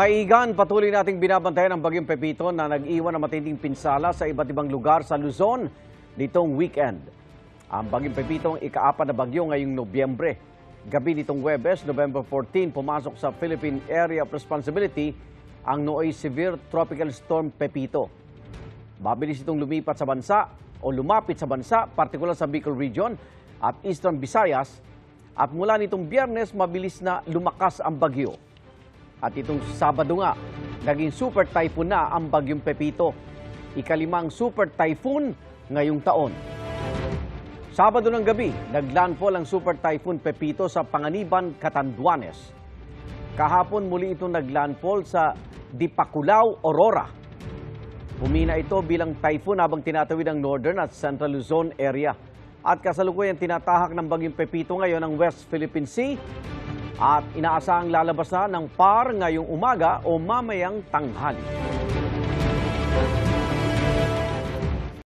Mga kaigan, patuloy nating binabantayan ang bagyong Pepito na nag-iwan ng matinding pinsala sa iba't ibang lugar sa Luzon nitong weekend. Ang bagyong Pepito ang ika-4 na bagyo ngayong Nobyembre. Gabi nitong Huwebes, November 14, pumasok sa Philippine Area of Responsibility ang nooy severe tropical storm Pepito. Mabilis itong lumipat sa bansa o lumapit sa bansa, partikular sa Bicol Region at Eastern Visayas. At mula nitong Biyernes, mabilis na lumakas ang bagyo. At itong Sabado nga, naging super typhoon na ang bagyong Pepito. Ika-5 super typhoon ngayong taon. Sabado ng gabi, naglandfall ang super typhoon Pepito sa Panganiban, Catanduanes. Kahapon muli itong naglandfall sa Dipaculao, Aurora. Humina ito bilang typhoon habang tinatawid ang Northern at Central Luzon area. At kasalukuyang tinatahak ng bagyong Pepito ngayon ang West Philippine Sea. At inaasahang lalabas na ng PAR ngayong umaga o mamayang tanghali.